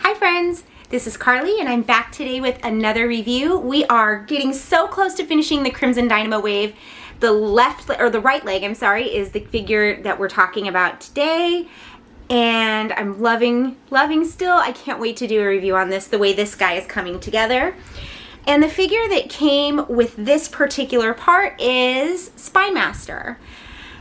Hi friends, this is Carly and I'm back today with another review. We are getting so close to finishing the Crimson Dynamo Wave. The right leg, is the figure that we're talking about today. And I'm loving still. I can't wait to do a review on this, the way this guy is coming together. And the figure that came with this particular part is Spymaster.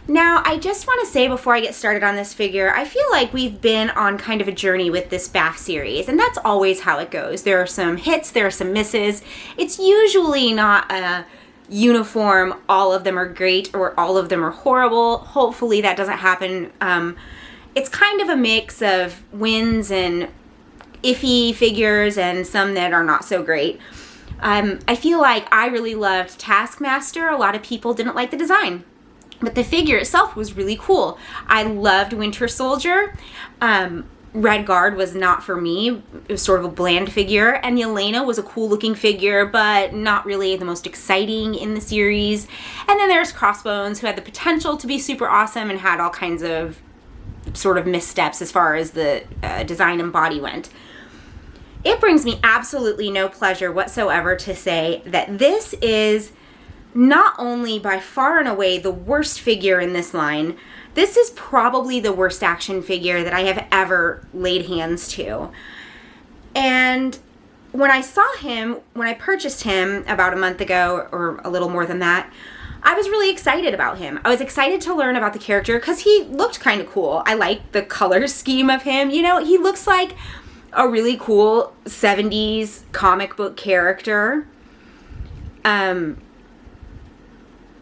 Now, I just want to say before I get started on this figure, I feel like we've been on kind of a journey with this BAF series, and that's always how it goes. There are some hits, there are some misses. It's usually not a uniform, all of them are great or all of them are horrible. Hopefully that doesn't happen. It's kind of a mix of wins and iffy figures and some that are not so great. I feel like I really loved Taskmaster. A lot of people didn't like the design, but the figure itself was really cool. I loved Winter Soldier. Red Guard was not for me. It was sort of a bland figure. And Yelena was a cool looking figure, but not really the most exciting in the series. And then there's Crossbones, who had the potential to be super awesome and had all kinds of sort of missteps as far as the design and body went. It brings me absolutely no pleasure whatsoever to say that this is not only by far and away the worst figure in this line, this is probably the worst action figure that I have ever laid hands to. And when I saw him, when I purchased him about a month ago or a little more than that, I was really excited about him. I was excited to learn about the character because he looked kind of cool. I like the color scheme of him. You know, he looks like a really cool 70s comic book character.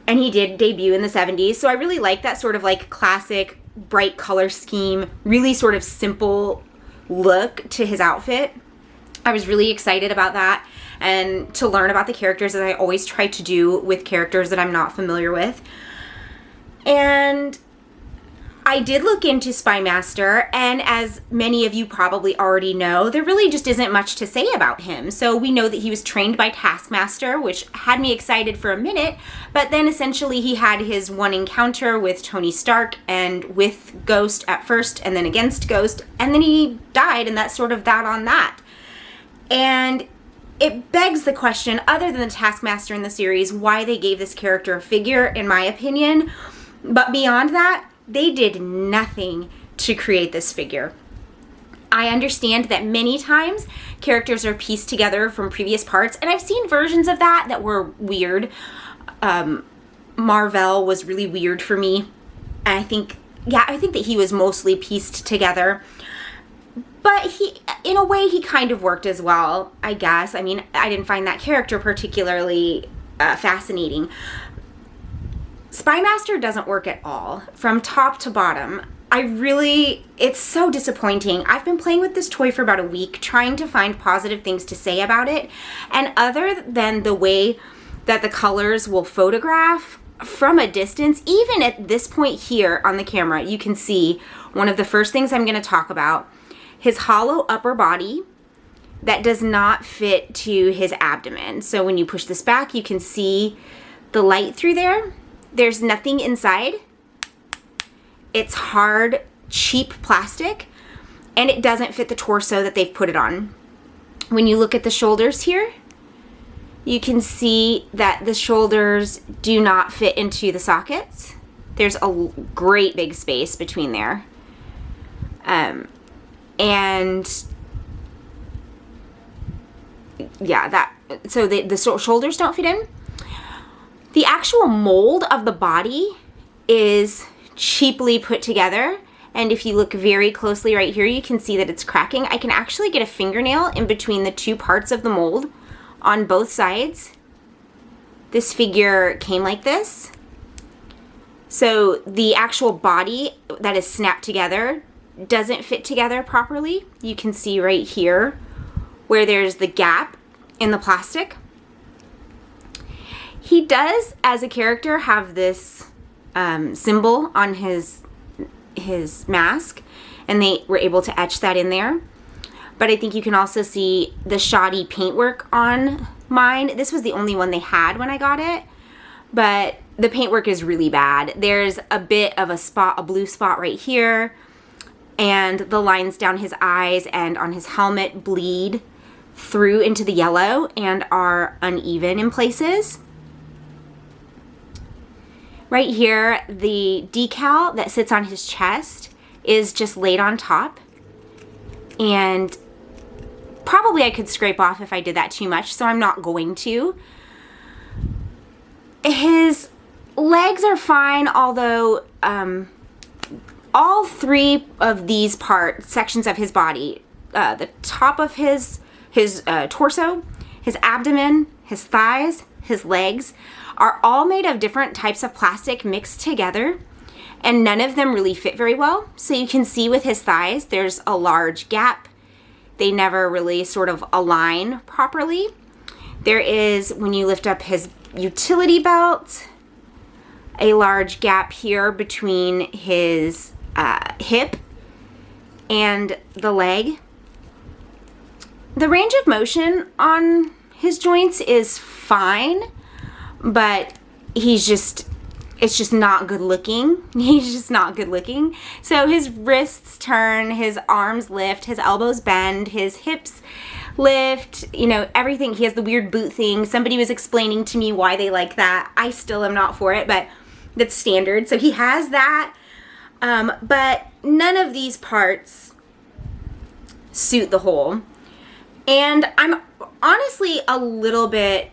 And he did debut in the 70s, so I really like that sort of like classic bright color scheme, really sort of simple look to his outfit. I was really excited about that and to learn about the characters, as I always try to do with characters that I'm not familiar with. And I did look into Spymaster, and as many of you probably already know, there really just isn't much to say about him. So we know that he was trained by Taskmaster, which had me excited for a minute, but then essentially he had his one encounter with Tony Stark and with Ghost at first, and then against Ghost, and then he died, and that's sort of that on that. And it begs the question, other than the Taskmaster in the series, why they gave this character a figure, in my opinion. But beyond that, they did nothing to create this figure. I understand that many times characters are pieced together from previous parts, and I've seen versions of that that were weird. Marvel was really weird for me. And I think that he was mostly pieced together. But in a way, he kind of worked as well, I guess. I mean, I didn't find that character particularly fascinating. Spymaster doesn't work at all, from top to bottom. It's so disappointing. I've been playing with this toy for about a week, trying to find positive things to say about it. And other than the way that the colors will photograph from a distance, even at this point here on the camera, you can see one of the first things I'm going to talk about, his hollow upper body that does not fit to his abdomen. So when you push this back, you can see the light through there. There's nothing inside. It's hard, cheap plastic, and it doesn't fit the torso that they've put it on. When you look at the shoulders here, you can see that the shoulders do not fit into the sockets. There's a great big space between there. So the shoulders don't fit in. The actual mold of the body is cheaply put together, and if you look very closely right here, you can see that it's cracking. I can actually get a fingernail in between the two parts of the mold on both sides. This figure came like this. So the actual body that is snapped together doesn't fit together properly. You can see right here where there's the gap in the plastic. He does, as a character, have this symbol on his mask, and they were able to etch that in there. But I think you can also see the shoddy paintwork on mine. This was the only one they had when I got it, but the paintwork is really bad. There's a bit of a blue spot right here, and the lines down his eyes and on his helmet bleed through into the yellow and are uneven in places. Right here, the decal that sits on his chest is just laid on top, and probably I could scrape off if I did that too much, so I'm not going to. His legs are fine, although all three of these sections of his body, the top of his torso, his abdomen, his thighs, his legs, are all made of different types of plastic mixed together, and none of them really fit very well. So you can see with his thighs, there's a large gap. They never really sort of align properly. There is, when you lift up his utility belt, a large gap here between his hip and the leg. The range of motion on his joints is fine, but it's just not good looking. He's just not good looking. So his wrists turn, his arms lift, his elbows bend, his hips lift, everything. He has the weird boot thing. Somebody was explaining to me why they like that. I still am not for it, but that's standard. So he has that, but none of these parts suit the whole. And I'm honestly a little bit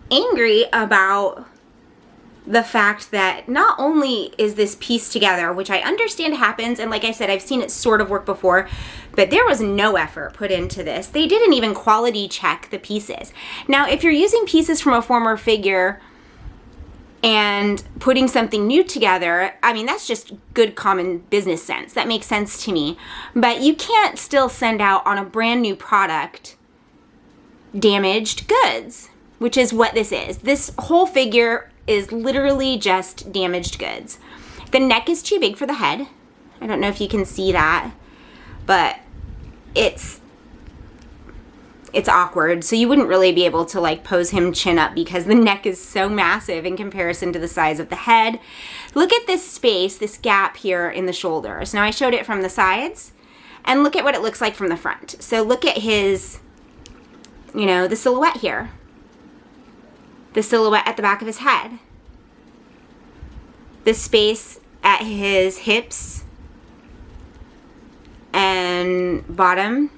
angry about the fact that not only is this pieced together, which I understand happens, and like I said, I've seen it sort of work before, but there was no effort put into this. They didn't even quality check the pieces. Now, if you're using pieces from a former figure and putting something new together, I mean, that's just good common business sense. That makes sense to me. But you can't still send out on a brand new product damaged goods, which is what this is. This whole figure is literally just damaged goods. The neck is too big for the head. I don't know if you can see that, but it's awkward. So you wouldn't really be able to like pose him chin up because the neck is so massive in comparison to the size of the head. Look at this space, this gap here in the shoulders. Now I showed it from the sides, and look at what it looks like from the front. So look at his, the silhouette here. The silhouette at the back of his head. The space at his hips and bottom.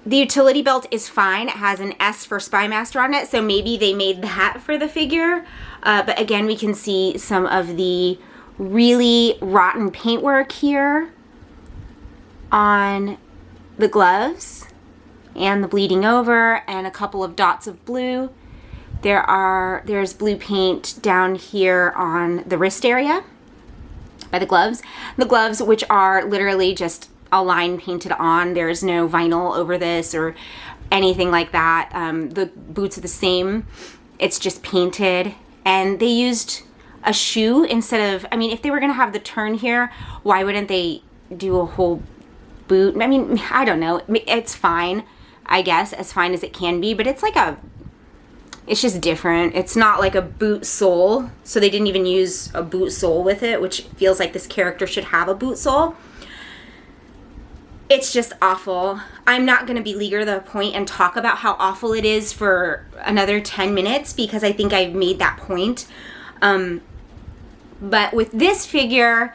The utility belt is fine. It has an S for Spymaster on it, so maybe they made that for the figure. But again, we can see some of the really rotten paintwork here on the gloves, and the bleeding over, and a couple of dots of blue. There's blue paint down here on the wrist area by the gloves. The gloves, which are literally just a line painted on. There's no vinyl over this or anything like that. The boots are the same. It's just painted, and they used a shoe instead of, if they were gonna have the turn here, why wouldn't they do a whole boot? I don't know. It's fine, I guess, as fine as it can be, but it's just different. It's not like a boot sole, so they didn't even use a boot sole with it, which feels like this character should have a boot sole. It's just awful. I'm not going to belabor the point and talk about how awful it is for another 10 minutes because I think I've made that point. But with this figure,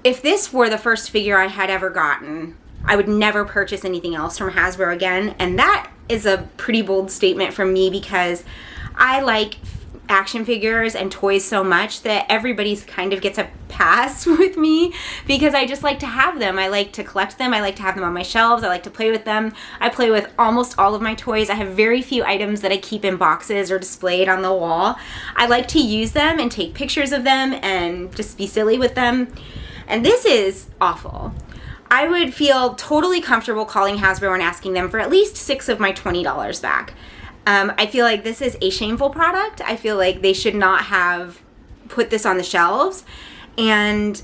if this were the first figure I had ever gotten, I would never purchase anything else from Hasbro again. And that is a pretty bold statement from me because I like action figures and toys so much that everybody's kind of gets a pass with me because I just like to have them. I like to collect them. I like to have them on my shelves. I like to play with them. I play with almost all of my toys. I have very few items that I keep in boxes or displayed on the wall. I like to use them and take pictures of them and just be silly with them. And this is awful. I would feel totally comfortable calling Hasbro and asking them for at least 6 of my $20 back. I feel like this is a shameful product. I feel like they should not have put this on the shelves, and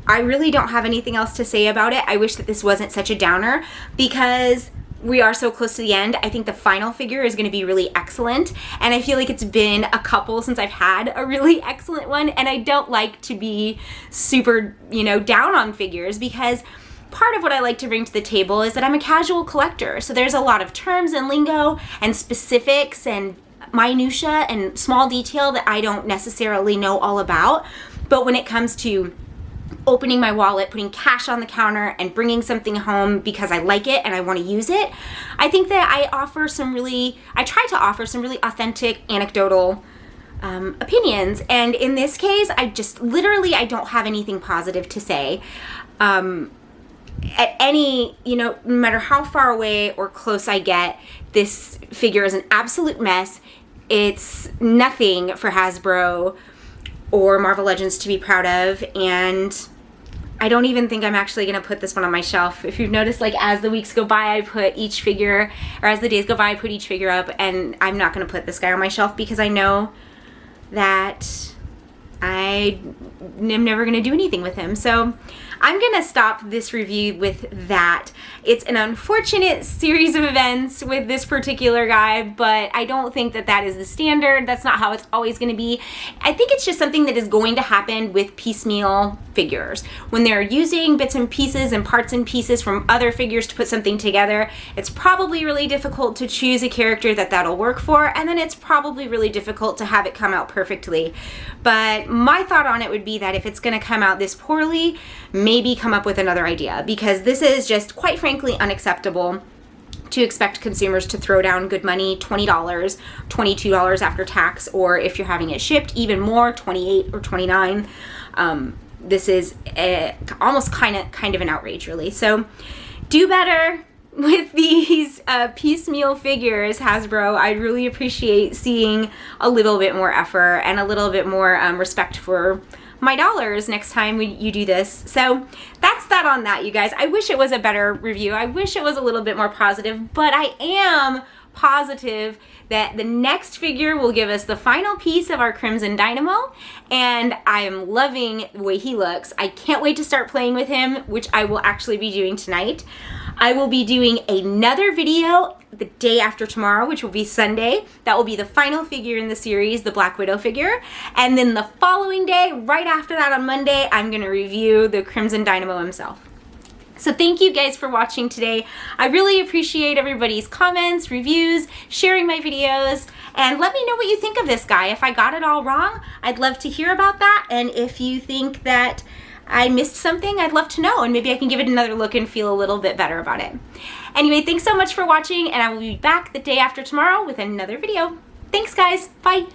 I really don't have anything else to say about it. I wish that this wasn't such a downer because we are so close to the end. I think the final figure is going to be really excellent, and I feel like it's been a couple since I've had a really excellent one, and I don't like to be super, you know, down on figures, because part of what I like to bring to the table is that I'm a casual collector. So there's a lot of terms and lingo and specifics and minutia and small detail that I don't necessarily know all about. But when it comes to opening my wallet, putting cash on the counter, and bringing something home because I like it and I want to use it, I think that I try to offer some really authentic, anecdotal opinions. And in this case, I don't have anything positive to say. At any, you know, no matter how far away or close I get, this figure is an absolute mess. It's nothing for Hasbro or Marvel Legends to be proud of, and I don't even think I'm actually going to put this one on my shelf. If you've noticed, like, as the weeks go by, I put each figure, or as the days go by, I put each figure up, and I'm not going to put this guy on my shelf because I know that I am never going to do anything with him. So I'm going to stop this review with that. It's an unfortunate series of events with this particular guy, but I don't think that that is the standard. That's not how it's always going to be. I think it's just something that is going to happen with piecemeal figures. When they're using bits and pieces and parts and pieces from other figures to put something together, it's probably really difficult to choose a character that'll work for, and then it's probably really difficult to have it come out perfectly. But my thought on it would be that if it's going to come out this poorly, maybe come up with another idea, because this is just, quite frankly, unacceptable to expect consumers to throw down good money, $20, $22 after tax, or if you're having it shipped, even more, $28 or $29. This is almost kind of an outrage, really. So do better with these piecemeal figures, Hasbro. I'd really appreciate seeing a little bit more effort and a little bit more respect for my dollars next time you do this. So that's that on that, you guys. I wish it was a better review. I wish it was a little bit more positive, but I am positive that the next figure will give us the final piece of our Crimson Dynamo, and I am loving the way he looks. I can't wait to start playing with him, which I will actually be doing tonight. I will be doing another video the day after tomorrow, which will be Sunday. That will be the final figure in the series, the Black Widow figure. And then the following day, right after that on Monday, I'm going to review the Crimson Dynamo himself. So thank you guys for watching today. I really appreciate everybody's comments, reviews, sharing my videos, and let me know what you think of this guy. If I got it all wrong, I'd love to hear about that. And if you think that I missed something, I'd love to know, and maybe I can give it another look and feel a little bit better about it. Anyway, thanks so much for watching, and I will be back the day after tomorrow with another video. Thanks, guys. Bye.